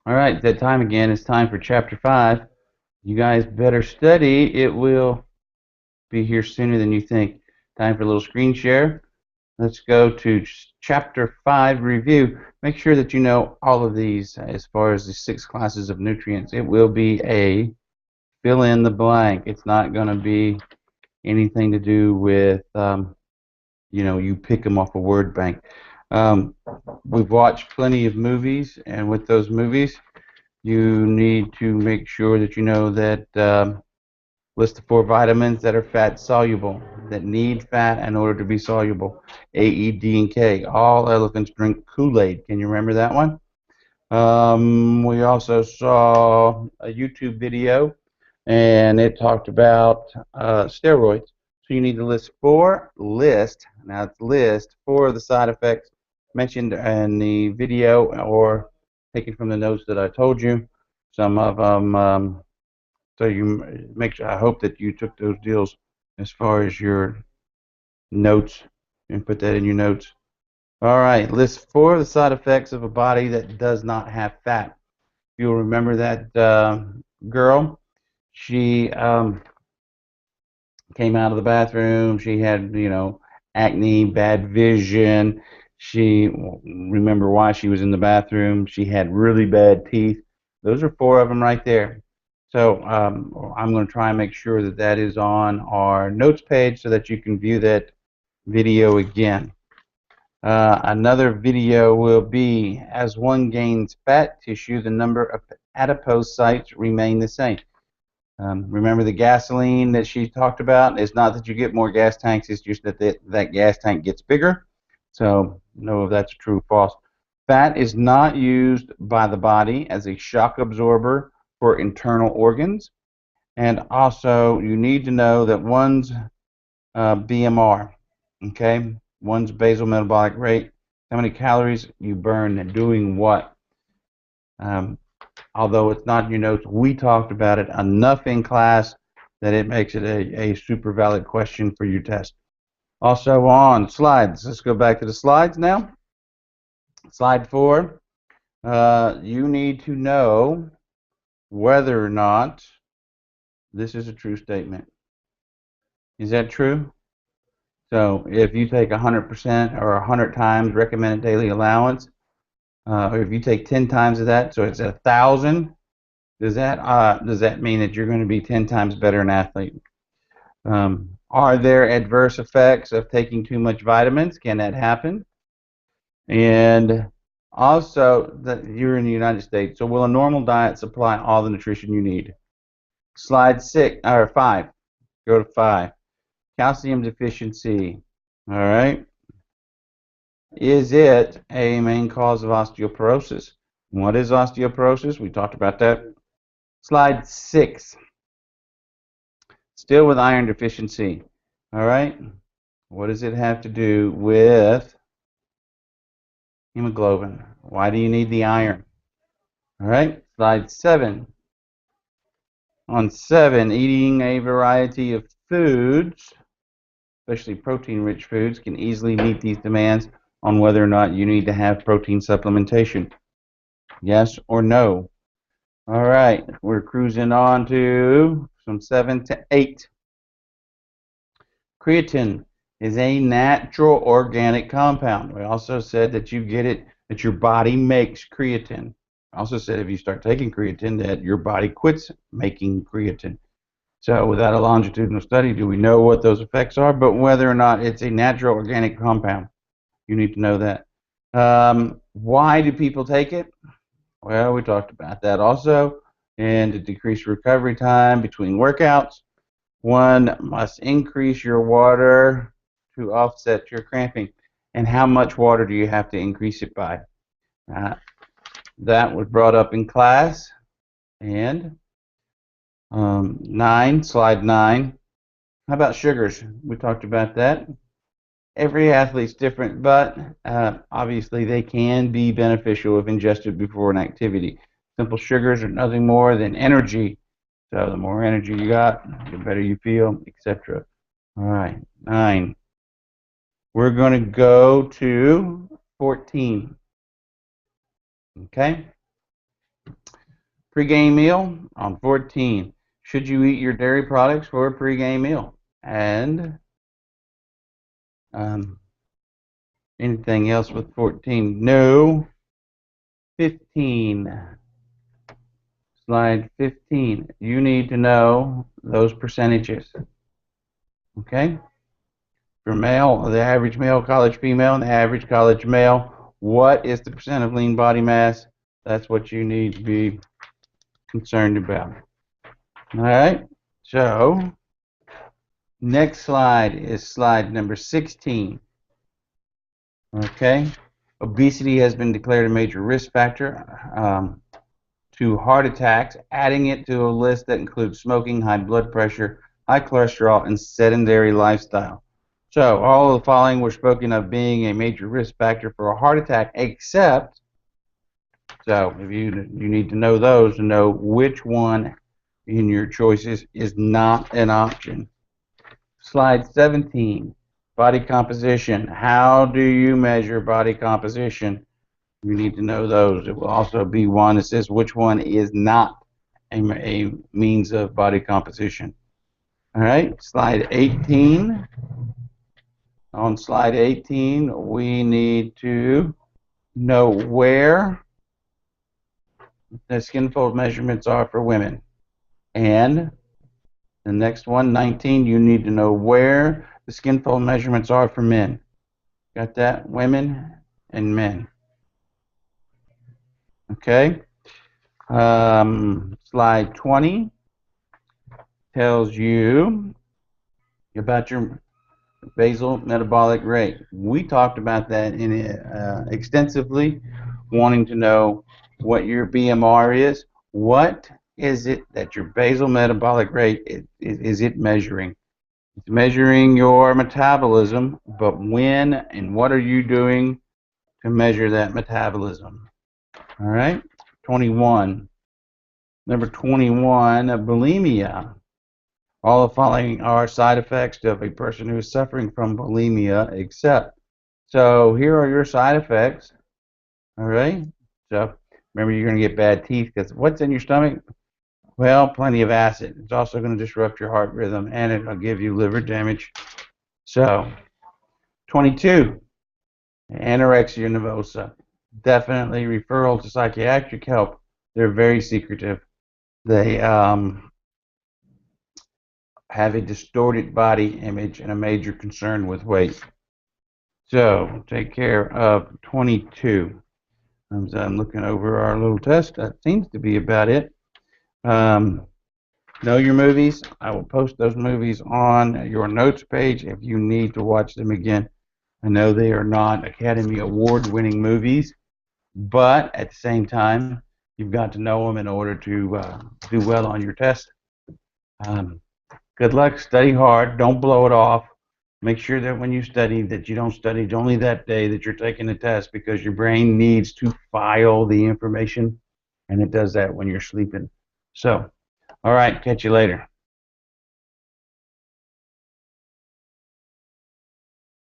All right, that time again. It's time for Chapter 5. You guys better study. It will be here sooner than you think. Time for a little screen share. Let's go to Chapter 5 review. Make sure that you know all of these as far as the 6 classes of nutrients. It will be a fill in the blank. It's not going to be anything to do with, you pick them off a word bank. Um, we've watched plenty of movies, and with those movies, you need to make sure that you know that list of 4 vitamins that are fat soluble, that need fat in order to be soluble. A, E, D, and K. All elephants drink Kool-Aid. Can you remember that one? We also saw a YouTube video, and it talked about steroids. So you need to now it's list 4 of the side effects mentioned in the video or taken from the notes that I told you. Some of them, so you make sure, I hope that you took those deals as far as your notes and put that in your notes. All right, list 4 of the side effects of a body that does not have fat. You'll remember that girl. She came out of the bathroom. She had, acne, bad vision. She remember why she was in the bathroom. She had really bad teeth. Those are 4 of them right there. So I'm going to try and make sure that that is on our notes page so that you can view that video again. Another video will be, as one gains fat tissue, the number of adipose sites remain the same. Remember the gasoline that she talked about? It's not that you get more gas tanks, it's just that that gas tank gets bigger. So know if that's true or false. Fat is not used by the body as a shock absorber for internal organs. And also, you need to know that one's BMR, okay, one's basal metabolic rate, how many calories you burn and doing what. Um, Although it's not in your notes, we talked about it enough in class that it makes it a super valid question for your test. Also on slides, let's go back to the slides now. Slide 4, you need to know whether or not this is a true statement. Is that true? So if you take 100% or 100 times recommended daily allowance, or if you take 10 times of that, so it's 1,000, does that mean that you're going to be 10 times better an athlete? Are there adverse effects of taking too much vitamins? Can that happen? And also, that you're in the United States, so will a normal diet supply all the nutrition you need? Slide 6 or 5. Go to 5. Calcium deficiency. All right. Is it a main cause of osteoporosis? What is osteoporosis? We talked about that. Slide 6. Still with iron deficiency. All right. What does it have to do with hemoglobin? Why do you need the iron? All right. Slide 7. On 7, eating a variety of foods, especially protein-rich foods, can easily meet these demands on whether or not you need to have protein supplementation. Yes or no? All right, we're cruising on to from 7 to 8. Creatine is a natural organic compound. We also said that you get it, that your body makes creatine. I also said if you start taking creatine, that your body quits making creatine. So without a longitudinal study, do we know what those effects are? But whether or not it's a natural organic compound, you need to know that. Why do people take it? Well, we talked about that also. And to decrease recovery time between workouts, one must increase your water to offset your cramping. And how much water do you have to increase it by? That was brought up in class. And 9, slide 9. How about sugars? We talked about that. Every athlete's different, but obviously they can be beneficial if ingested before an activity. Simple sugars are nothing more than energy. So the more energy you got, the better you feel, etc. All right, 9. We're going to go to 14. Okay? Pre-game meal on 14. Should you eat your dairy products for a pre-game meal? And um, anything else with 14? No. 15. Slide 15. You need to know those percentages. Okay? For male, the average male college female and the average college male, what is the percent of lean body mass? That's what you need to be concerned about. All right? So, next slide is slide number 16. Okay? Obesity has been declared a major risk factor to heart attacks, adding it to a list that includes smoking, high blood pressure, high cholesterol, and sedentary lifestyle. So all of the following were spoken of being a major risk factor for a heart attack, except, so if you need to know those to know which one in your choices is not an option. Slide 17, body composition. How do you measure body composition? You need to know those. It will also be one that says which one is not a means of body composition. All right, slide 18. On slide 18, we need to know where the skin fold measurements are for women. And the next one, 19, you need to know where the skin fold measurements are for men. Got that? Women and men. Okay. Slide 20 tells you about your basal metabolic rate. We talked about that extensively, wanting to know what your BMR is. What is it that your basal metabolic rate is it measuring? It's measuring your metabolism, but when and what are you doing to measure that metabolism? All right, 21. Number 21, bulimia. All the following are side effects of a person who is suffering from bulimia, except. So here are your side effects. All right. So remember, you're going to get bad teeth because what's in your stomach? Well, plenty of acid. It's also going to disrupt your heart rhythm and it'll give you liver damage. So 22, anorexia nervosa. Definitely referral to psychiatric help. They're very secretive. They have a distorted body image and a major concern with weight. So take care of 22. I'm looking over our little test. That seems to be about it. Know your movies. I will post those movies on your notes page if you need to watch them again. I know they are not Academy Award winning movies, but at the same time, you've got to know them in order to do well on your test. Good luck. Study hard. Don't blow it off. Make sure that when you study that you don't study only that day that you're taking the test because your brain needs to file the information, and it does that when you're sleeping. So, all right, catch you later.